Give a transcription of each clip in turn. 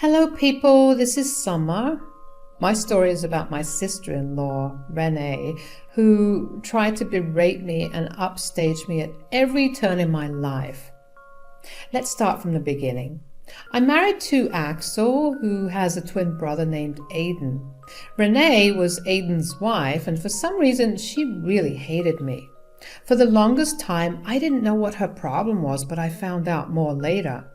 Hello people, this is Summer. My story is about my sister-in-law, Renee, who tried to berate me and upstage me at every turn in my life. Let's start from the beginning. I'm married to Axel, who has a twin brother named Aiden. Renee was Aiden's wife, and for some reason she really hated me. For the longest time, I didn't know what her problem was, but I found out more later.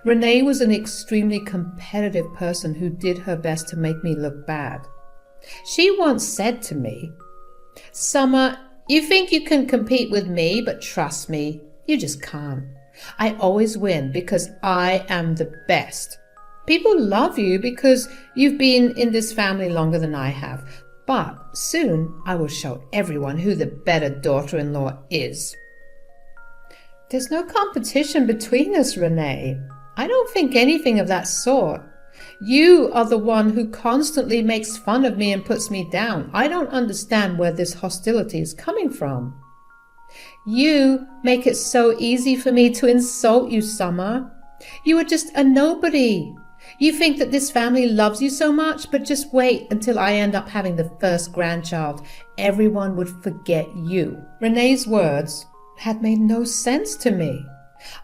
Renee was an extremely competitive person who did her best to make me look bad. She once said to me, "Summer, you think you can compete with me, but trust me, you just can't. I always win because I am the best. People love you because you've been in this family longer than I have, but soon I will show everyone who the better daughter-in-law is." There's no competition between us, Renee. I don't think anything of that sort. You are the one who constantly makes fun of me and puts me down. I don't understand where this hostility is coming from. You make it so easy for me to insult you, Summer. You are just a nobody. You think that this family loves you so much, but just wait until I end up having the first grandchild. Everyone would forget you. Renee's words had made no sense to me.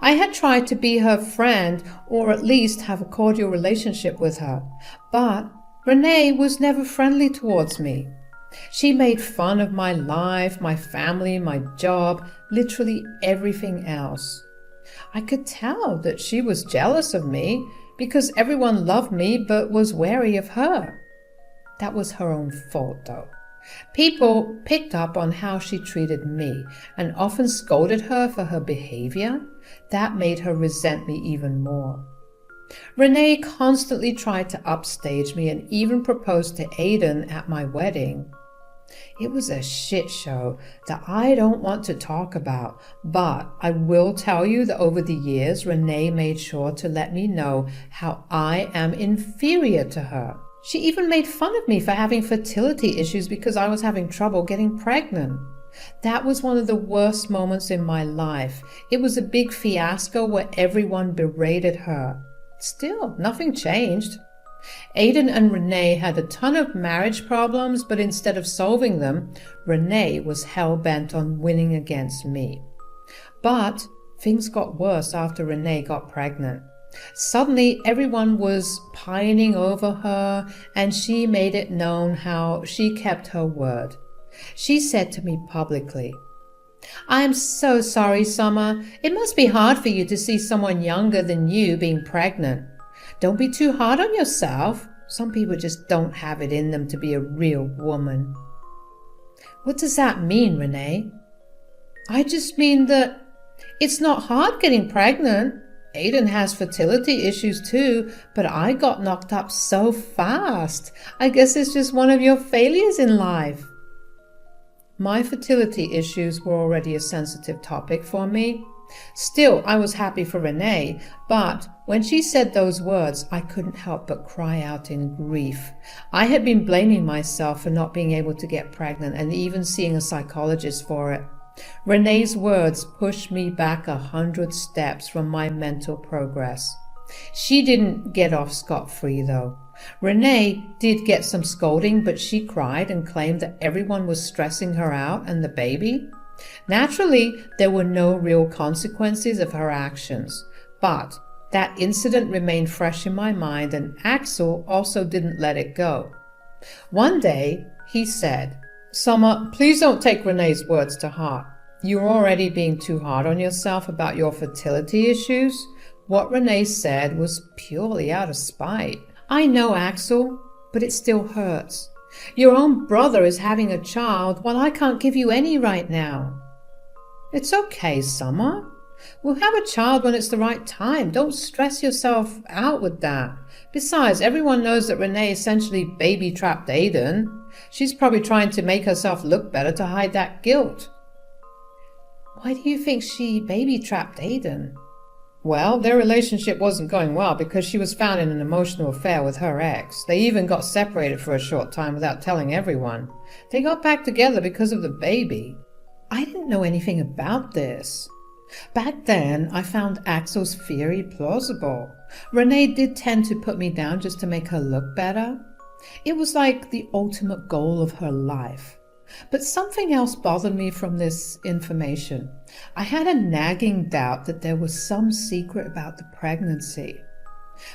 I had tried to be her friend or at least have a cordial relationship with her, but Renee was never friendly towards me. She made fun of my life, my family, my job, literally everything else. I could tell that she was jealous of me because everyone loved me but was wary of her. That was her own fault, though. People picked up on how she treated me and often scolded her for her behavior. That made her resent me even more. Renee constantly tried to upstage me and even proposed to Aiden at my wedding. It was a shit show that I don't want to talk about, but I will tell you that over the years, Renee made sure to let me know how I am inferior to her. She even made fun of me for having fertility issues because I was having trouble getting pregnant. That was one of the worst moments in my life. It was a big fiasco where everyone berated her. Still, nothing changed. Aiden and Renee had a ton of marriage problems, but instead of solving them, Renee was hell-bent on winning against me. But things got worse after Renee got pregnant. Suddenly, everyone was pining over her, and she made it known how she kept her word. She said to me publicly, "I'm so sorry, Summer. It must be hard for you to see someone younger than you being pregnant. Don't be too hard on yourself. Some people just don't have it in them to be a real woman." What does that mean, Renee? I just mean that it's not hard getting pregnant. Aiden has fertility issues too, but I got knocked up so fast. I guess it's just one of your failures in life. My fertility issues were already a sensitive topic for me. Still, I was happy for Renee, but when she said those words, I couldn't help but cry out in grief. I had been blaming myself for not being able to get pregnant and even seeing a psychologist for it. Renee's words pushed me back 100 steps from my mental progress. She didn't get off scot-free, though. Renee did get some scolding, but she cried and claimed that everyone was stressing her out and the baby. Naturally, there were no real consequences of her actions, but that incident remained fresh in my mind, and Axel also didn't let it go. One day, he said, "Summer, please don't take Renee's words to heart. You're already being too hard on yourself about your fertility issues. What Renee said was purely out of spite." "I know, Axel, but it still hurts. Your own brother is having a child while I can't give you any right now." "It's okay, Summer. We'll have a child when it's the right time. Don't stress yourself out with that. Besides, everyone knows that Renee essentially baby-trapped Aiden. She's probably trying to make herself look better to hide that guilt." "Why do you think she baby-trapped Aiden?" "Well, their relationship wasn't going well because she was found in an emotional affair with her ex. They even got separated for a short time without telling everyone. They got back together because of the baby." I didn't know anything about this. Back then, I found Axel's theory plausible. Renee did tend to put me down just to make her look better. It was like the ultimate goal of her life. But something else bothered me from this information. I had a nagging doubt that there was some secret about the pregnancy.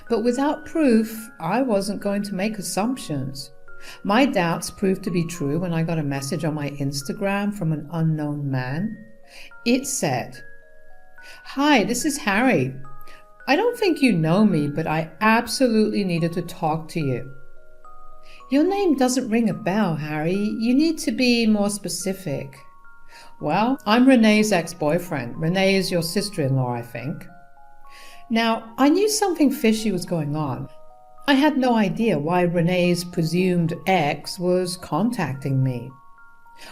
But without proof, I wasn't going to make assumptions. My doubts proved to be true when I got a message on my Instagram from an unknown man. It said, "Hi, this is Harry. I don't think you know me, but I absolutely needed to talk to you." "Your name doesn't ring a bell, Harry. You need to be more specific." "Well, I'm Renee's ex-boyfriend. Renee is your sister-in-law, I think." Now, I knew something fishy was going on. I had no idea why Renee's presumed ex was contacting me.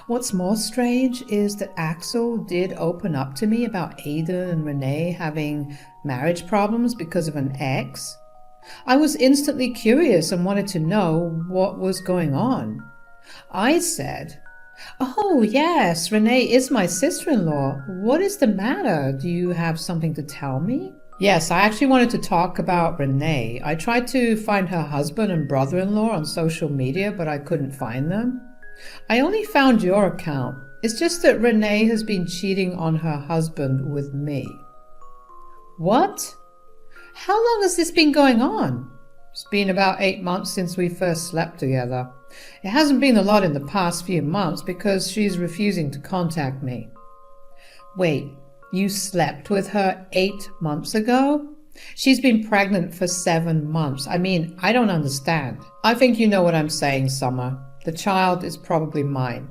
What's more strange is that Axel did open up to me about Aiden and Renee having marriage problems because of an ex. I was instantly curious and wanted to know what was going on. I said, "Oh yes, Renee is my sister-in-law. What is the matter? Do you have something to tell me?" "Yes, I actually wanted to talk about Renee. I tried to find her husband and brother-in-law on social media, but I couldn't find them. I only found your account. It's just that Renee has been cheating on her husband with me." "What? How long has this been going on?" "It's been about 8 months since we first slept together. It hasn't been a lot in the past few months because she's refusing to contact me." "Wait, you slept with her 8 months ago? She's been pregnant for 7 months. I mean, I don't understand." "I think you know what I'm saying, Summer. The child is probably mine.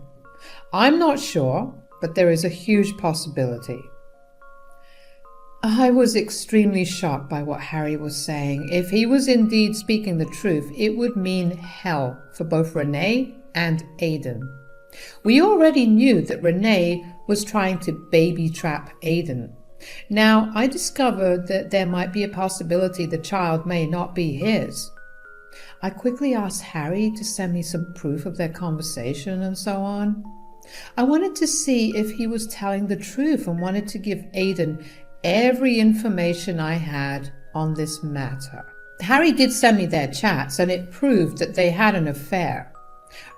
I'm not sure, but there is a huge possibility." I was extremely shocked by what Harry was saying. If he was indeed speaking the truth, it would mean hell for both Renee and Aiden. We already knew that Renee was trying to baby trap Aiden. Now I discovered that there might be a possibility the child may not be his. I quickly asked Harry to send me some proof of their conversation and so on. I wanted to see if he was telling the truth and wanted to give Aiden every information I had on this matter. Harry did send me their chats, and it proved that they had an affair.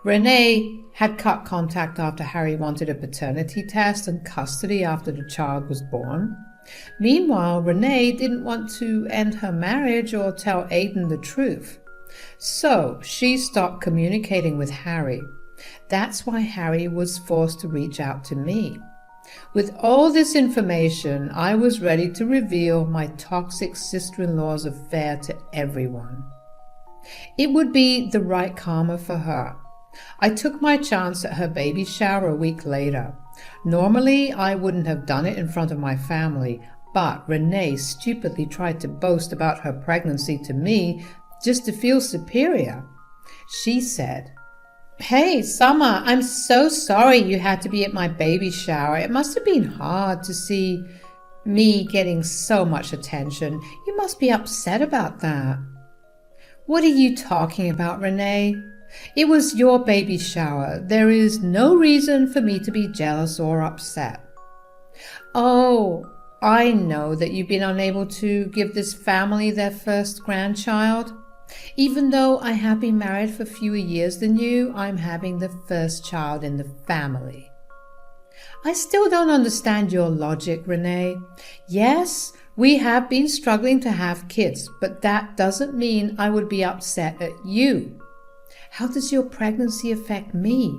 Renee had cut contact after Harry wanted a paternity test and custody after the child was born. Meanwhile, Renee didn't want to end her marriage or tell Aiden the truth. So she stopped communicating with Harry. That's why Harry was forced to reach out to me. With all this information, I was ready to reveal my toxic sister-in-law's affair to everyone. It would be the right karma for her. I took my chance at her baby shower a week later. Normally, I wouldn't have done it in front of my family, but Renee stupidly tried to boast about her pregnancy to me just to feel superior. She said, "Hey, Summer, I'm so sorry you had to be at my baby shower. It must have been hard to see me getting so much attention. You must be upset about that." "What are you talking about, Renee? It was your baby shower. There is no reason for me to be jealous or upset." "Oh, I know that you've been unable to give this family their first grandchild. Even though I have been married for fewer years than you, I'm having the first child in the family." "I still don't understand your logic, Renee. Yes, we have been struggling to have kids, but that doesn't mean I would be upset at you. How does your pregnancy affect me?"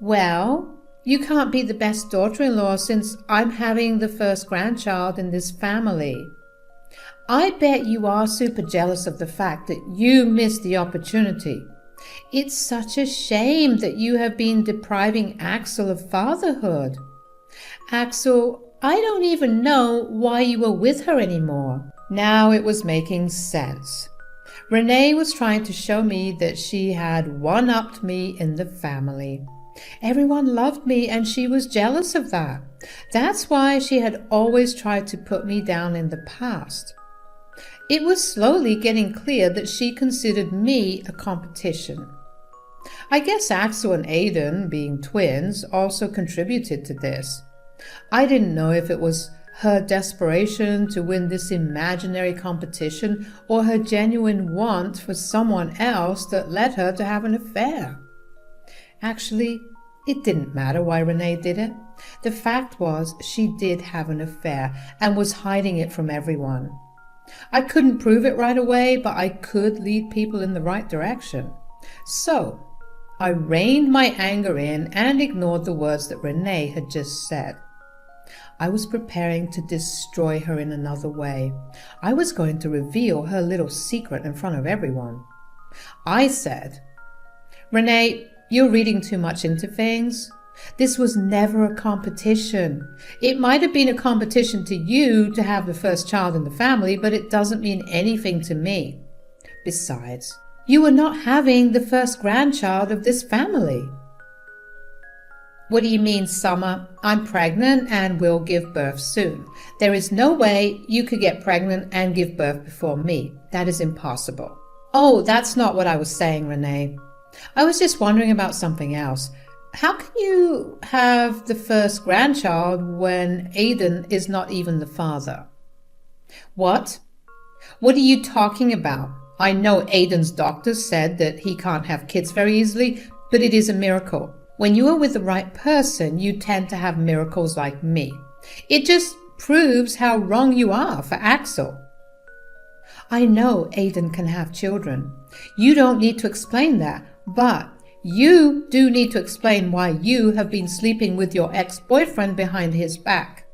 "Well, you can't be the best daughter-in-law since I'm having the first grandchild in this family. I bet you are super jealous of the fact that you missed the opportunity. It's such a shame that you have been depriving Axel of fatherhood. Axel, I don't even know why you were with her anymore." Now it was making sense. Renee was trying to show me that she had one-upped me in the family. Everyone loved me and she was jealous of that. That's why she had always tried to put me down in the past. It was slowly getting clear that she considered me a competition. I guess Axel and Aiden, being twins, also contributed to this. I didn't know if it was her desperation to win this imaginary competition, or her genuine want for someone else that led her to have an affair? Actually, it didn't matter why Renee did it. The fact was, she did have an affair and was hiding it from everyone. I couldn't prove it right away, but I could lead people in the right direction. So, I reined my anger in and ignored the words that Renee had just said. I was preparing to destroy her in another way. I was going to reveal her little secret in front of everyone. I said, "Renee, you're reading too much into things. This was never a competition. It might have been a competition to you to have the first child in the family, but it doesn't mean anything to me. Besides, you are not having the first grandchild of this family." "What do you mean, Summer? I'm pregnant and will give birth soon. There is no way you could get pregnant and give birth before me. That is impossible." "Oh, that's not what I was saying, Renee. I was just wondering about something else. How can you have the first grandchild when Aiden is not even the father?" "What? What are you talking about? I know Aiden's doctor said that he can't have kids very easily, but it is a miracle. When you are with the right person, you tend to have miracles like me. It just proves how wrong you are for Axel." "I know Aiden can have children. You don't need to explain that, but you do need to explain why you have been sleeping with your ex-boyfriend behind his back."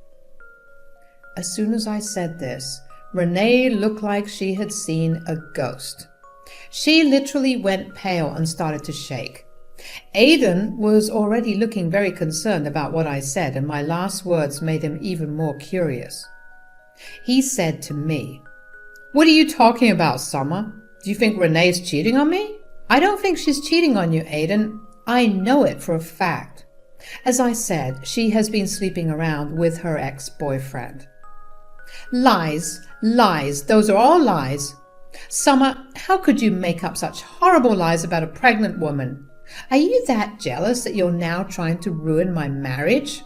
As soon as I said this, Renee looked like she had seen a ghost. She literally went pale and started to shake. Aiden was already looking very concerned about what I said, and my last words made him even more curious. He said to me, "What are you talking about, Summer? Do you think Renee's cheating on me?" "I don't think she's cheating on you, Aiden. I know it for a fact. As I said, she has been sleeping around with her ex-boyfriend." "Lies, lies, those are all lies. Summer, how could you make up such horrible lies about a pregnant woman? Are you that jealous that you're now trying to ruin my marriage?"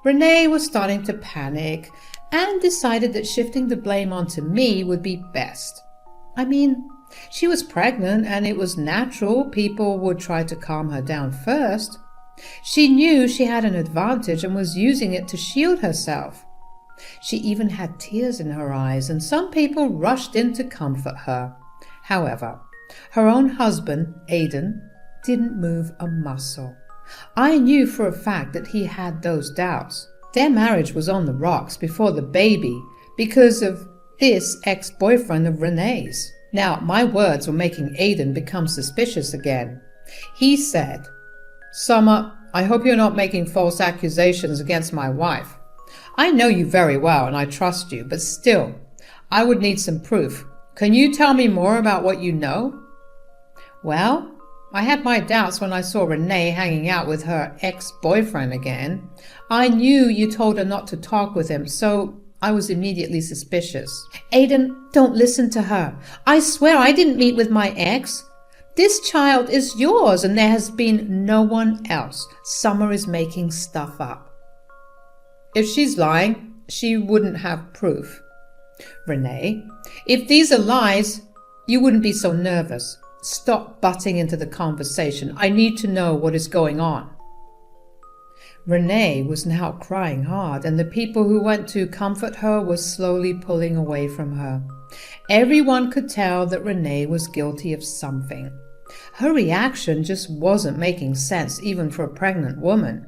Renee was starting to panic and decided that shifting the blame onto me would be best. I mean, she was pregnant and it was natural people would try to calm her down first. She knew she had an advantage and was using it to shield herself. She even had tears in her eyes, and some people rushed in to comfort her. However, her own husband, Aiden, didn't move a muscle. I knew for a fact that he had those doubts. Their marriage was on the rocks before the baby because of this ex-boyfriend of Renee's. Now, my words were making Aiden become suspicious again. He said, "Summer, I hope you're not making false accusations against my wife. I know you very well and I trust you, but still, I would need some proof. Can you tell me more about what you know?" "Well, I had my doubts when I saw Renee hanging out with her ex-boyfriend again. I knew you told her not to talk with him, so I was immediately suspicious." "Aiden, don't listen to her. I swear I didn't meet with my ex. This child is yours and there has been no one else. Summer is making stuff up." "If she's lying, she wouldn't have proof." "Renee, if these are lies, you wouldn't be so nervous. Stop butting into the conversation. I need to know what is going on." Renee was now crying hard, and the people who went to comfort her were slowly pulling away from her. Everyone could tell that Renee was guilty of something. Her reaction just wasn't making sense, even for a pregnant woman.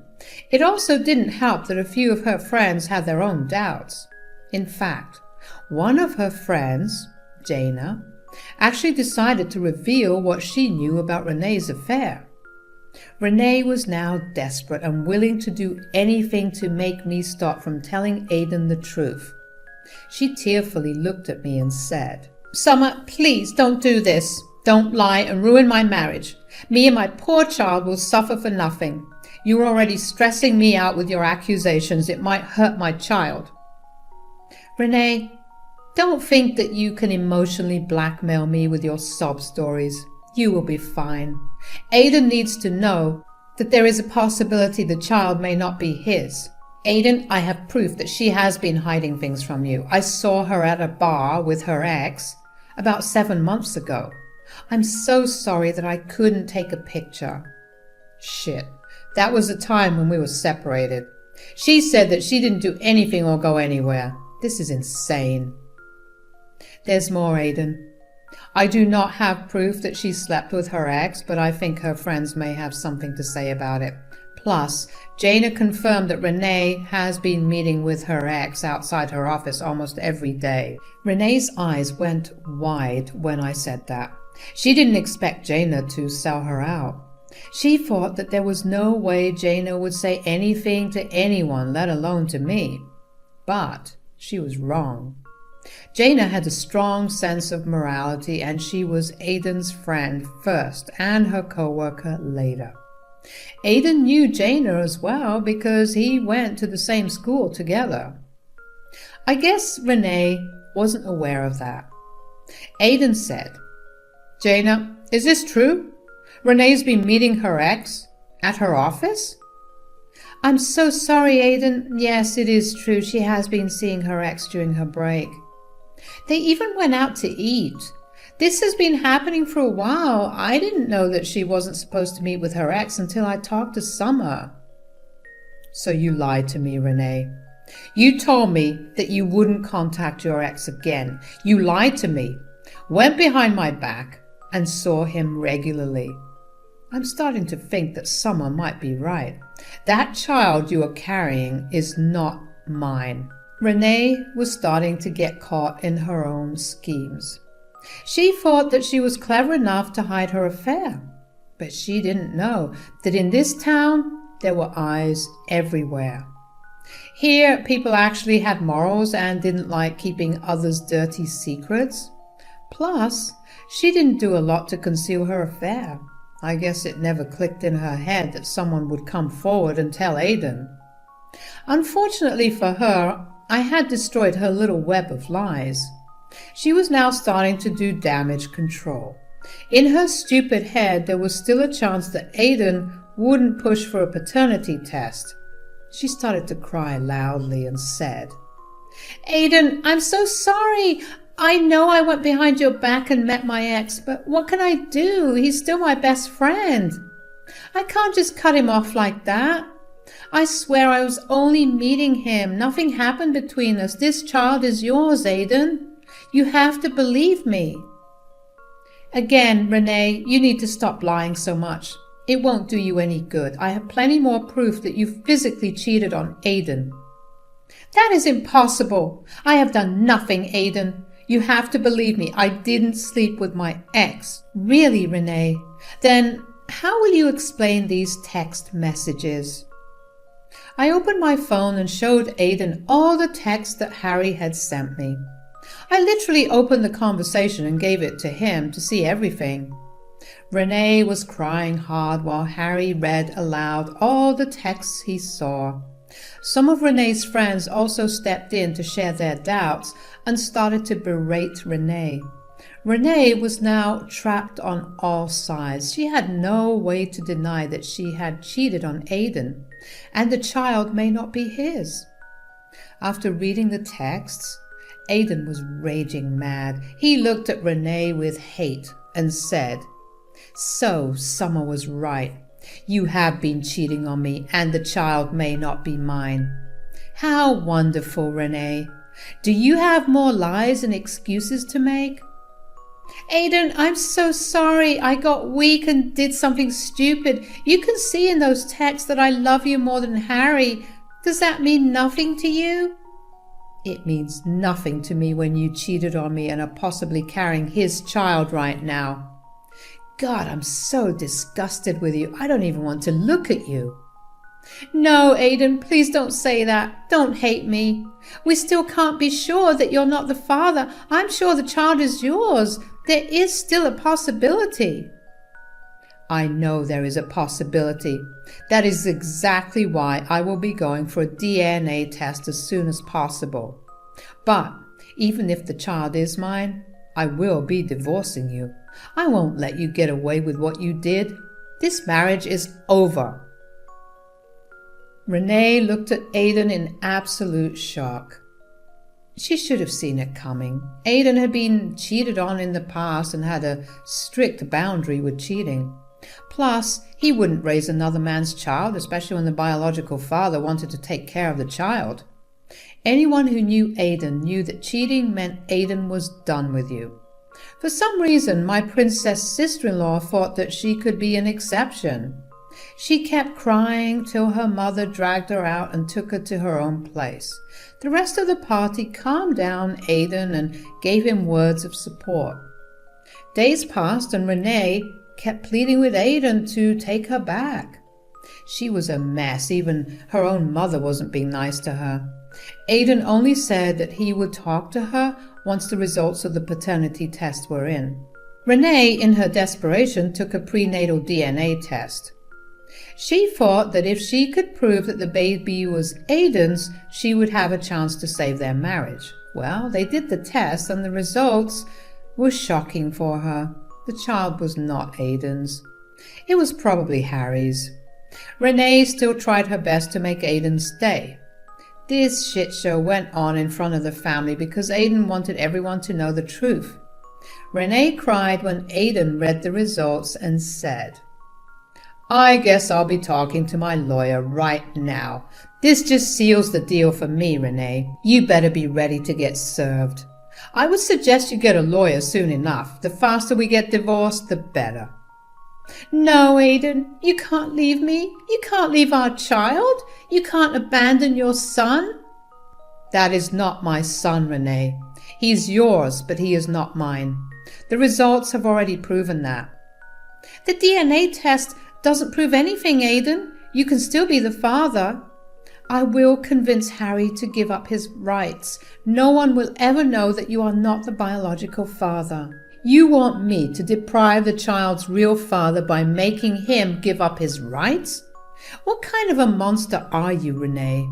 It also didn't help that a few of her friends had their own doubts. In fact, one of her friends, Jana, actually decided to reveal what she knew about Renee's affair. Renee was now desperate and willing to do anything to make me stop from telling Aiden the truth. She tearfully looked at me and said, "Summer, please don't do this. Don't lie and ruin my marriage. Me and my poor child will suffer for nothing. You're already stressing me out with your accusations. It might hurt my child." "Renee, don't think that you can emotionally blackmail me with your sob stories. You will be fine. Aiden needs to know that there is a possibility the child may not be his. Aiden, I have proof that she has been hiding things from you. I saw her at a bar with her ex about 7 months ago. I'm so sorry that I couldn't take a picture. Shit, that was the time when we were separated. She said that she didn't do anything or go anywhere. This is insane. There's more, Aiden. I do not have proof that she slept with her ex, but I think her friends may have something to say about it. Plus, Jana confirmed that Renee has been meeting with her ex outside her office almost every day. Renee's eyes went wide when I said that. She didn't expect Jana to sell her out. She thought that there was no way Jana would say anything to anyone, let alone to me. But she was wrong. Jana had a strong sense of morality, and she was Aiden's friend first and her co-worker later. Aiden knew Jana as well because he went to the same school together. I guess Renee wasn't aware of that. Aiden said, Jana, is this true? Renee's been meeting her ex at her office? I'm so sorry, Aiden. Yes, it is true. She has been seeing her ex during her break. They even went out to eat. This has been happening for a while. I didn't know that she wasn't supposed to meet with her ex until I talked to Summer. So you lied to me, Renee. You told me that you wouldn't contact your ex again. You lied to me, went behind my back, and saw him regularly. I'm starting to think that Summer might be right. That child you are carrying is not mine. Renee was starting to get caught in her own schemes. She thought that she was clever enough to hide her affair, but she didn't know that in this town there were eyes everywhere. Here, people actually had morals and didn't like keeping others' dirty secrets. Plus, she didn't do a lot to conceal her affair. I guess it never clicked in her head that someone would come forward and tell Aiden. Unfortunately for her, I had destroyed her little web of lies. She was now starting to do damage control. In her stupid head, there was still a chance that Aiden wouldn't push for a paternity test. She started to cry loudly and said, Aiden, I'm so sorry. I know I went behind your back and met my ex, but what can I do? He's still my best friend. I can't just cut him off like that. I swear I was only meeting him. Nothing happened between us. This child is yours, Aiden. You have to believe me. Again, Renee, you need to stop lying so much. It won't do you any good. I have plenty more proof that you physically cheated on Aiden. That is impossible. I have done nothing, Aiden. You have to believe me. I didn't sleep with my ex. Really, Renee? Then how will you explain these text messages? I opened my phone and showed Aiden all the texts that Harry had sent me. I literally opened the conversation and gave it to him to see everything. Renee was crying hard while Harry read aloud all the texts he saw. Some of Renee's friends also stepped in to share their doubts and started to berate Renee. Renee was now trapped on all sides. She had no way to deny that she had cheated on Aiden, and the child may not be his. After reading the texts, Aiden was raging mad. He looked at Renee with hate and said, So Summer was right. You have been cheating on me, and the child may not be mine. How wonderful, Renee. Do you have more lies and excuses to make? Aiden, I'm so sorry. I got weak and did something stupid. You can see in those texts that I love you more than Harry. Does that mean nothing to you? It means nothing to me when you cheated on me and are possibly carrying his child right now. God, I'm so disgusted with you. I don't even want to look at you. No, Aiden, please don't say that. Don't hate me. We still can't be sure that you're not the father. I'm sure the child is yours. There is still a possibility. I know there is a possibility. That is exactly why I will be going for a DNA test as soon as possible. But even if the child is mine, I will be divorcing you. I won't let you get away with what you did. This marriage is over. Renee looked at Aidan in absolute shock. She should have seen it coming. Aidan had been cheated on in the past and had a strict boundary with cheating. Plus, he wouldn't raise another man's child, especially when the biological father wanted to take care of the child. Anyone who knew Aidan knew that cheating meant Aidan was done with you. For some reason, my princess sister-in-law thought that she could be an exception. She kept crying till her mother dragged her out and took her to her own place. The rest of the party calmed down Aidan and gave him words of support. Days passed and Renee kept pleading with Aidan to take her back. She was a mess. Even her own mother wasn't being nice to her. Aidan only said that he would talk to her once the results of the paternity test were in. Renee, in her desperation, took a prenatal DNA test. She thought that if she could prove that the baby was Aidan's, she would have a chance to save their marriage. Well, they did the test and the results were shocking for her. The child was not Aidan's. It was probably Harry's. Renee still tried her best to make Aidan stay. This shit show went on in front of the family because Aidan wanted everyone to know the truth. Renee cried when Aidan read the results and said, "I guess I'll be talking to my lawyer right now. This just seals the deal for me, Renee. You better be ready to get served. I would suggest you get a lawyer soon enough. The faster we get divorced, the better." "No, Aidan, you can't leave me. You can't leave our child. You can't abandon your son." "That is not my son, Renee. He's yours, but he is not mine. The results have already proven that." "The DNA test doesn't prove anything, Aidan. You can still be the father." "I will convince Harry to give up his rights. No one will ever know that you are not the biological father." "You want me to deprive the child's real father by making him give up his rights? What kind of a monster are you, Renee?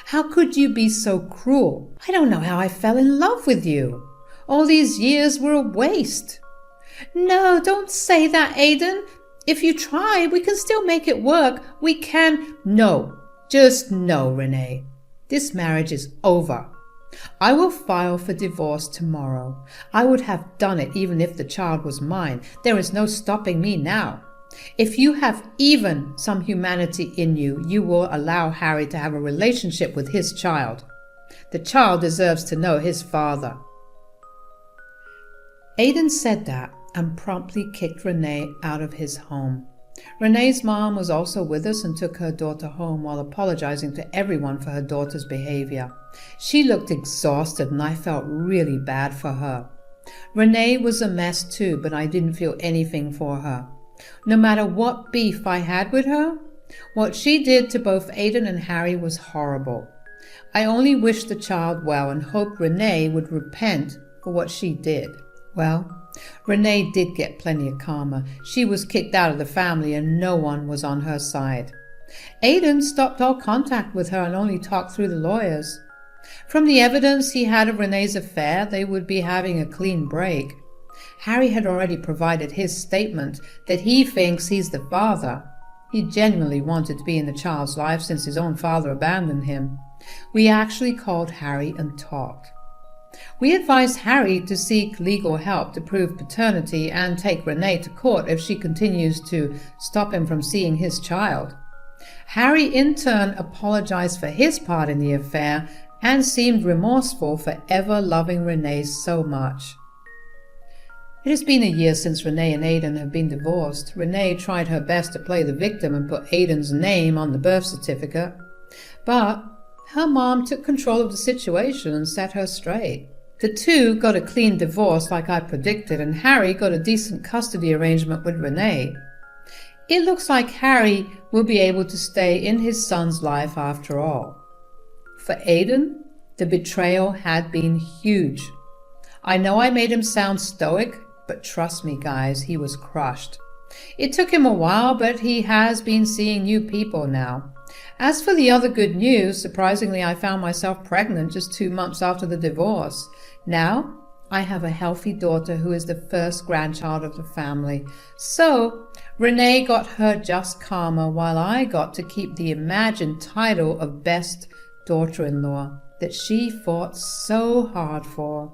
How could you be so cruel? I don't know how I fell in love with you. All these years were a waste." "No, don't say that, Aidan. If you try, we can still make it work. We can—" "No, just no, Renee. This marriage is over. I will file for divorce tomorrow. I would have done it even if the child was mine. There is no stopping me now. If you have even some humanity in you, you will allow Harry to have a relationship with his child. The child deserves to know his father." Aidan said that and promptly kicked Renee out of his home. Renee's mom was also with us and took her daughter home while apologizing to everyone for her daughter's behavior. She looked exhausted and I felt really bad for her. Renee was a mess too, but I didn't feel anything for her. No matter what beef I had with her, what she did to both Aidan and Harry was horrible. I only wished the child well and hoped Renee would repent for what she did. Well, Renee did get plenty of karma. She was kicked out of the family and no one was on her side. Aidan stopped all contact with her and only talked through the lawyers. From the evidence he had of Renee's affair, they would be having a clean break. Harry had already provided his statement that he thinks he's the father. He genuinely wanted to be in the child's life since his own father abandoned him. We actually called Harry and talked. We advised Harry to seek legal help to prove paternity and take Renee to court if she continues to stop him from seeing his child. Harry in turn apologized for his part in the affair and seemed remorseful for ever loving Renee so much. It has been a year since Renee and Aidan have been divorced. Renee tried her best to play the victim and put Aidan's name on the birth certificate, but her mom took control of the situation and set her straight. The two got a clean divorce like I predicted, and Harry got a decent custody arrangement with Renee. It looks like Harry will be able to stay in his son's life after all. For Aidan, the betrayal had been huge. I know I made him sound stoic, but trust me guys, he was crushed. It took him a while, but he has been seeing new people now. As for the other good news, surprisingly I found myself pregnant just 2 months after the divorce. Now, I have a healthy daughter who is the first grandchild of the family. So Renee got her just karma while I got to keep the imagined title of best daughter-in-law that she fought so hard for.